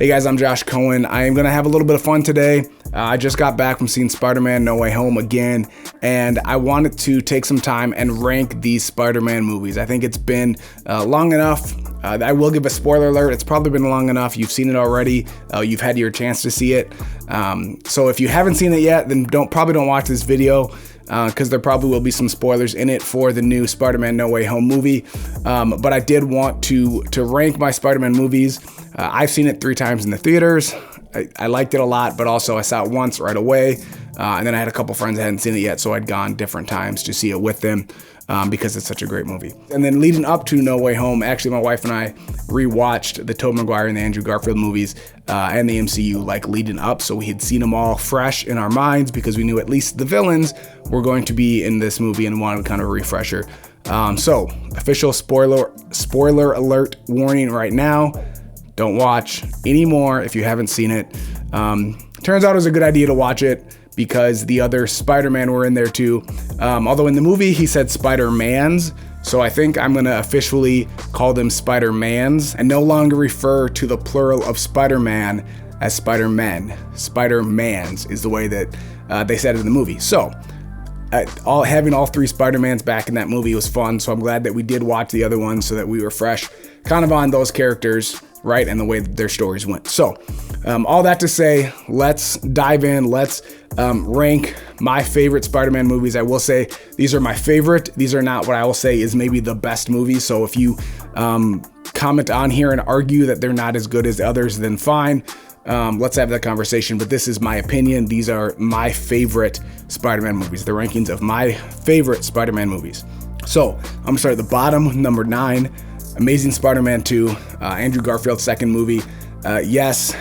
Hey guys, I'm Josh Coan. I am going to have a little bit of fun today. I just got back from seeing Spider-Man No Way Home again, and I wanted to take some time and rank these Spider-Man movies. I think it's been long enough. I will give a spoiler alert. It's probably been long enough. You've seen it already. You've had your chance to see it. So if you haven't seen it yet, then probably don't watch this video, because there probably will be some spoilers in it for the new Spider-Man No Way Home movie. But I did want to rank my Spider-Man movies. I've seen it 3 times in the theaters. I liked it a lot, but also I saw it once right away. And then I had a couple friends that hadn't seen it yet, so I'd gone different times to see it with them, because it's such a great movie. And then leading up to No Way Home, actually my wife and I rewatched the Tobey Maguire and the Andrew Garfield movies and the MCU like leading up, so we had seen them all fresh in our minds because we knew at least the villains were going to be in this movie and wanted kind of a refresher. So official spoiler alert warning right now. Don't watch anymore if you haven't seen it. Turns out it was a good idea to watch it because the other Spider-Man were in there too. Although in the movie he said Spider-Mans, so I think I'm gonna officially call them Spider-Mans and no longer refer to the plural of Spider-Man as Spider-Men. Spider-Mans is the way that they said it in the movie. So having all 3 Spider-Mans back in that movie was fun, so I'm glad that we did watch the other ones so that we were fresh kind of on those characters, right, and the way that their stories went. So all that to say, let's dive in. Let's rank my favorite Spider-Man movies. I will say these are my favorite. These are not what I will say is maybe the best movies. So if you comment on here and argue that they're not as good as others, then fine. Let's have that conversation, but this is my opinion. These are my favorite Spider-Man movies, the rankings of my favorite Spider-Man movies. So I'm gonna start at the bottom, number 9, Amazing Spider-Man 2, Andrew Garfield's second movie. Yes,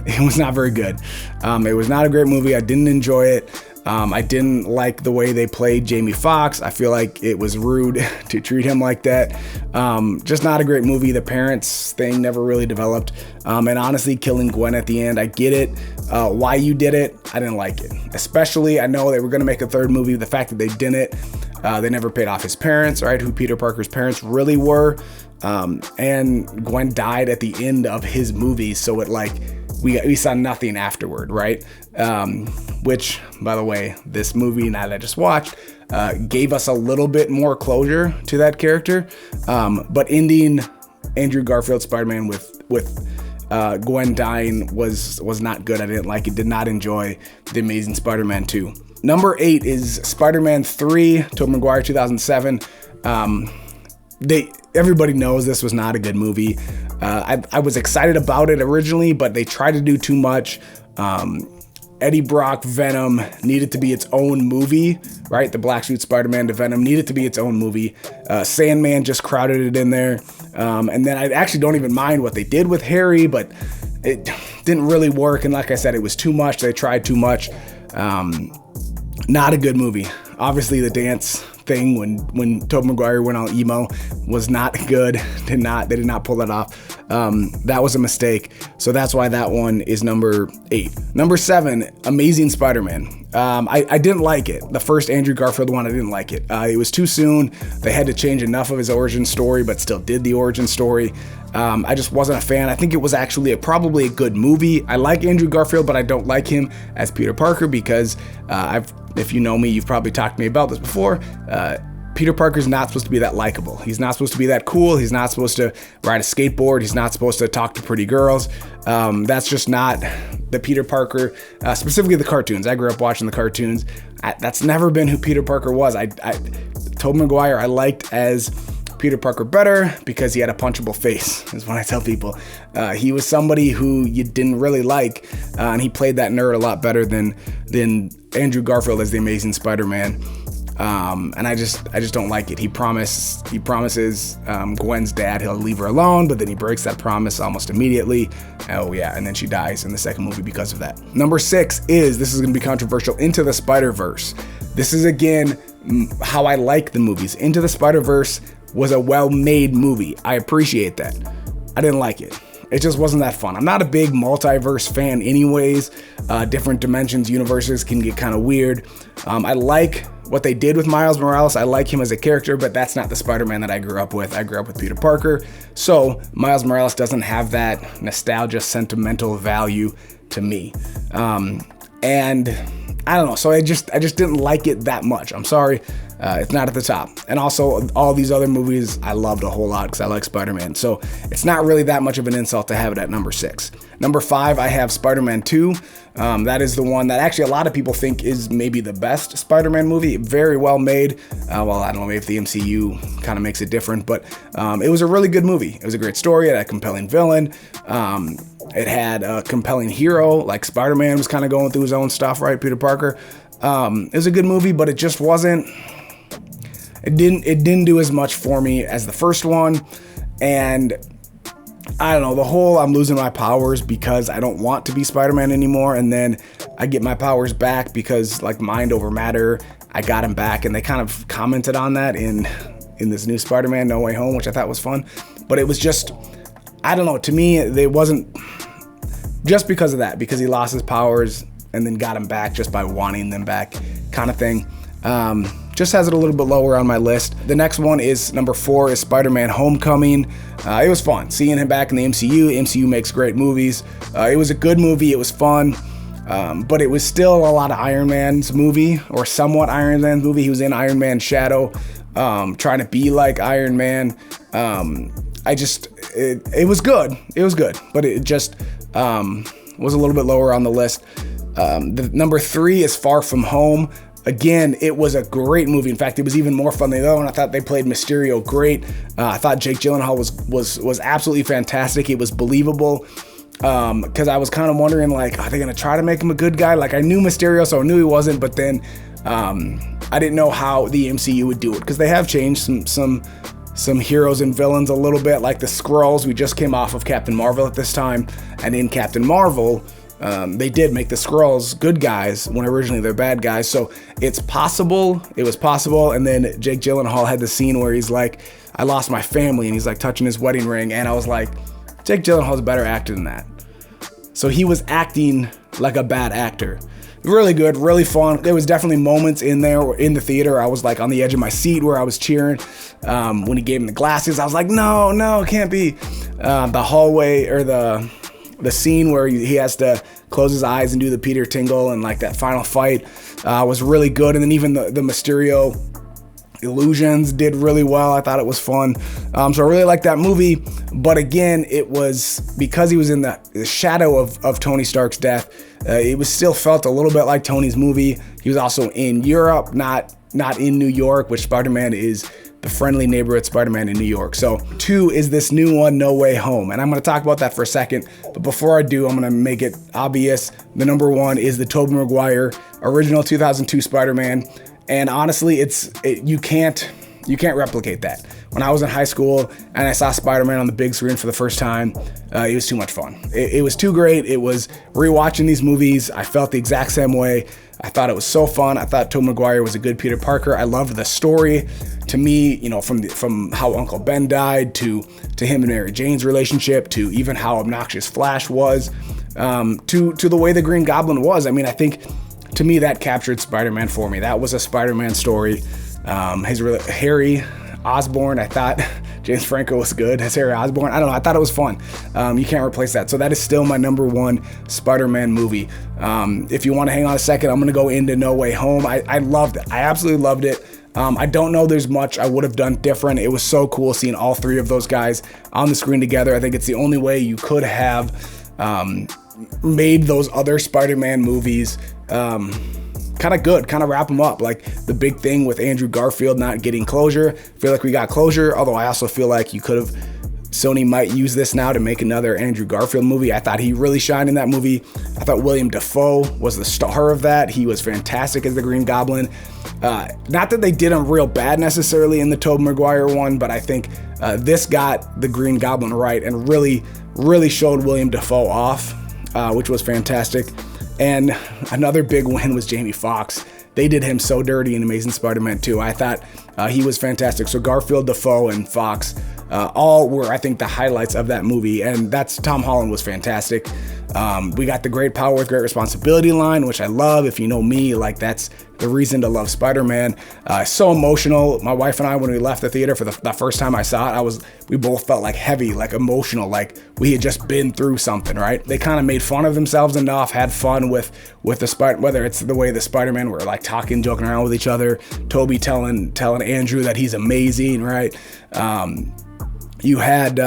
it was not very good. It was not a great movie. I didn't enjoy it. I didn't like the way they played Jamie Foxx. I feel like it was rude to treat him like that. Just not a great movie. The parents thing never really developed. And honestly, killing Gwen at the end, I get it. Why you did it, I didn't like it. Especially, I know they were going to make a third movie. The fact that they didn't, they never paid off his parents, right? Who Peter Parker's parents really were. And Gwen died at the end of his movie. So it we saw nothing afterward, right? Which, by the way, this movie that I just watched gave us a little bit more closure to that character. But ending Andrew Garfield Spider-Man with Gwen dying was not good. I didn't like it. Did not enjoy The Amazing Spider-Man 2. Number 8 is Spider-Man 3, Tobey Maguire, 2007. Everybody knows this was not a good movie. I was excited about it originally, but they tried to do too much. Eddie Brock Venom needed to be its own movie, right? The Black Suit Spider-Man to Venom needed to be its own movie. Sandman just crowded it in there. And then I actually don't even mind what they did with Harry, but it didn't really work. And like I said, it was too much. They tried too much. Not a good movie. Obviously, the dance thing when Tobey Maguire went all emo was not good. They did not pull that off. That was a mistake. So that's why that one is number 8. Number 7, Amazing Spider-Man. I didn't like it. The first Andrew Garfield one, I didn't like it. It was too soon. They had to change enough of his origin story, but still did the origin story. I just wasn't a fan. I think it was actually probably a good movie. I like Andrew Garfield, but I don't like him as Peter Parker because if you know me, you've probably talked to me about this before. Peter Parker's not supposed to be that likable. He's not supposed to be that cool. He's not supposed to ride a skateboard. He's not supposed to talk to pretty girls. That's just not the Peter Parker, specifically the cartoons. I grew up watching the cartoons. That's never been who Peter Parker was. Tobey Maguire I liked as Peter Parker better because he had a punchable face, is what I tell people. He was somebody who you didn't really like, and he played that nerd a lot better than Andrew Garfield as the Amazing Spider-Man. And I just don't like it. He promises Gwen's dad he'll leave her alone, but then he breaks that promise almost immediately. Oh yeah, and then she dies in the second movie because of that. Number 6 this is going to be controversial, Into the Spider-Verse. This is again how I like the movies. Into the Spider-Verse was a well-made movie. I appreciate that. I didn't like it. it just wasn't that fun. I'm not a big multiverse fan anyways. Different dimensions, universes can get kind of weird. I like what they did with Miles Morales. I like him as a character, but that's not the Spider-Man that I grew up with. I grew up with Peter Parker. So Miles Morales doesn't have that nostalgia, sentimental value to me. And I don't know. So I just didn't like it that much. I'm sorry. It's not at the top. And also all these other movies I loved a whole lot because I like Spider-Man. So it's not really that much of an insult to have it at number 6. Number 5, I have Spider-Man 2. That is the one that actually a lot of people think is maybe the best Spider-Man movie. Very well made. Well, I don't know if the MCU kind of makes it different, but it was a really good movie. It was a great story. It had a compelling villain. It had a compelling hero, like Spider-Man was kind of going through his own stuff, right? Peter Parker. It was a good movie, but it just wasn't. It didn't do as much for me as the first one, and I don't know, the whole I'm losing my powers because I don't want to be Spider-Man anymore, and then I get my powers back because like mind over matter, I got him back, and they kind of commented on that in this new Spider-Man No Way Home, which I thought was fun, but it was just, I don't know, to me it wasn't just because of that, because he lost his powers and then got him back just by wanting them back kind of thing. Just has it a little bit lower on my list. The next one is number 4 is Spider-Man Homecoming. It was fun seeing him back in the MCU. MCU makes great movies. It was a good movie. It was fun. But it was still a lot of Iron Man's movie, or somewhat Iron Man's movie. He was in Iron Man's shadow, trying to be like Iron Man. It was good. It was good, but it just was a little bit lower on the list. The number 3 is Far From Home. Again, it was a great movie. In fact, it was even more fun than the other one. I thought they played Mysterio great. I thought Jake Gyllenhaal was absolutely fantastic. It was believable. Because I was kind of wondering, like, are they gonna try to make him a good guy? Like, I knew Mysterio, so I knew he wasn't. But then I didn't know how the MCU would do it, because they have changed some heroes and villains a little bit, like the Skrulls. We just came off of Captain Marvel at this time, and in Captain Marvel, they did make the Skrulls good guys when originally they're bad guys. So it's possible. It was possible. And then Jake Gyllenhaal had the scene where he's like, I lost my family, and he's like touching his wedding ring. And I was like, Jake Gyllenhaal's a better actor than that. So he was acting like a bad actor. Really good, really fun. There was definitely moments in there in the theater I was like on the edge of my seat where I was cheering. When he gave him the glasses, I was like, no, it can't be. The hallway, or the scene where he has to close his eyes and do the Peter Tingle, and like that final fight was really good. And then even the Mysterio illusions did really well. I thought it was fun. So I really liked that movie. But again, it was because he was in the shadow of Tony Stark's death. It was still felt a little bit like Tony's movie. He was also in Europe, not in New York, which Spider-Man is the friendly neighborhood Spider-Man in New York. So 2 is this new one, No Way Home. And I'm going to talk about that for a second. But before I do, I'm going to make it obvious. The number 1 is the Tobey Maguire original 2002 Spider-Man. And honestly, you can't replicate that. When I was in high school and I saw Spider-Man on the big screen for the first time, it was too much fun. It was too great. It was rewatching these movies. I felt the exact same way. I thought it was so fun. I thought Tobey Maguire was a good Peter Parker. I loved the story. To me, from how Uncle Ben died to him and Mary Jane's relationship, to even how obnoxious Flash was, to the way the Green Goblin was. I mean, I think to me that captured Spider-Man for me. That was a Spider-Man story. Harry Osborn, I thought James Franco was good as Harry Osborn. I don't know. I thought it was fun. You can't replace that. So that is still my number 1 Spider-Man movie. If you want to hang on a second, I'm going to go into No Way Home. I loved it. I absolutely loved it. I don't know there's much I would have done different. It was so cool seeing all 3 of those guys on the screen together. I think it's the only way you could have made those other Spider-Man movies kind of good, kind of wrap them up. Like the big thing with Andrew Garfield not getting closure. I feel like we got closure, although I also feel like Sony might use this now to make another Andrew Garfield movie. I thought he really shined in that movie. I thought William Dafoe was the star of that. He was fantastic as the Green Goblin. Not that they did him real bad necessarily in the Tobey Maguire one, but I think this got the Green Goblin right and really, really showed William Dafoe off, which was fantastic. And another big win was Jamie Foxx. They did him so dirty in Amazing Spider-Man 2. I thought He was fantastic. So Garfield, Defoe, and Fox all were, I think, the highlights of that movie, and that's Tom Holland was fantastic. We got the great power with great responsibility line, which I love. If you know me, like that's the reason to love Spider-Man. So emotional. My wife and I, when we left the theater for the first time I saw it, we both felt like heavy, like emotional, like we had just been through something, right? They kind of made fun of themselves enough, had fun with the Spider, whether it's the way the Spider-Man were like talking, joking around with each other, Toby telling Andrew that he's amazing, right? You had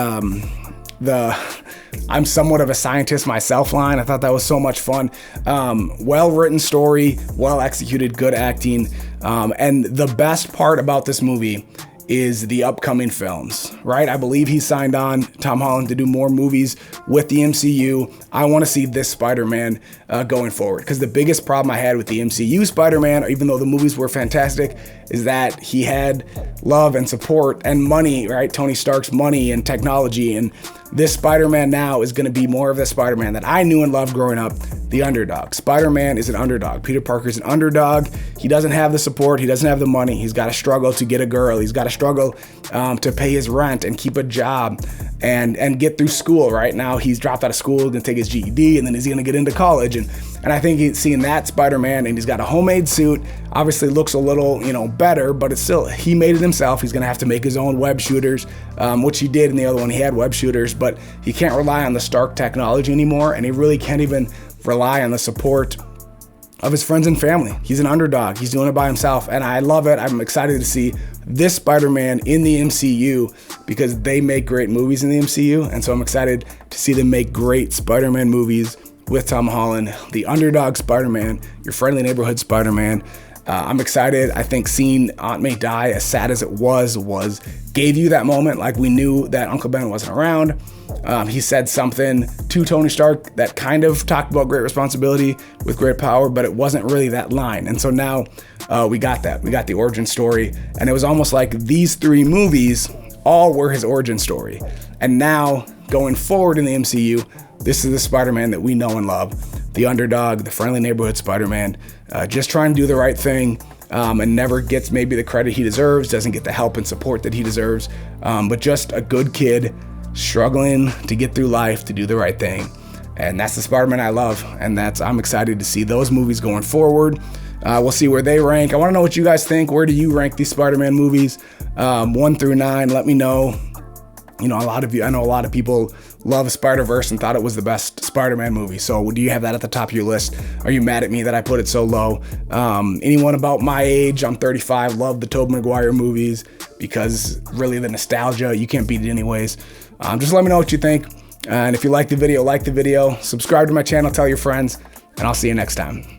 I'm somewhat of a scientist myself line. I thought that was so much fun. Well-written story, well-executed, good acting. And the best part about this movie is the upcoming films, right? I believe he signed on, Tom Holland, to do more movies with the MCU. I want to see this Spider-Man going forward, because the biggest problem I had with the MCU Spider-Man, even though the movies were fantastic, is that he had love and support and money, right? Tony Stark's money and technology, and this Spider-Man now is going to be more of the Spider-Man that I knew and loved growing up, the underdog. Spider-Man is an underdog. Peter Parker's an underdog. He doesn't have the support. He doesn't have the money. He's got to struggle to get a girl. He's got to struggle to pay his rent and keep a job and get through school. Right now, he's dropped out of school, going to take his GED, and then he's going to get into college. And I think seeing that Spider-Man, and he's got a homemade suit, obviously looks a little, better, but it's still, he made it himself. He's going to have to make his own web shooters, which he did in the other one. He had web shooters, but he can't rely on the Stark technology anymore, and he really can't even rely on the support of his friends and family. He's an underdog. He's doing it by himself, and I love it. I'm excited to see this Spider-Man in the MCU, because they make great movies in the MCU, and so I'm excited to see them make great Spider-Man movies with Tom Holland, the underdog Spider-Man, your friendly neighborhood Spider-Man. I'm excited. I think seeing Aunt May die, as sad as it was gave you that moment. Like, we knew that Uncle Ben wasn't around. He said something to Tony Stark that kind of talked about great responsibility with great power, but it wasn't really that line. And so now we got that. We got the origin story, and it was almost like these three movies all were his origin story. And now, going forward in the MCU, this is the Spider-Man that we know and love. The underdog, the friendly neighborhood Spider-Man, just trying to do the right thing, and never gets maybe the credit he deserves, doesn't get the help and support that he deserves, but just a good kid struggling to get through life, to do the right thing. And that's the Spider-Man I love, and I'm excited to see those movies going forward. We'll see where they rank. I want to know what you guys think. Where do you rank these Spider-Man movies, 1 through 9? Let me know. I know a lot of people love Spider-Verse and thought it was the best Spider-Man movie. So do you have that at the top of your list? Are you mad at me that I put it so low? Anyone about my age, I'm 35, love the Tobey Maguire movies, because really the nostalgia, you can't beat it anyways. Just let me know what you think. And if you like the video, subscribe to my channel, tell your friends, and I'll see you next time.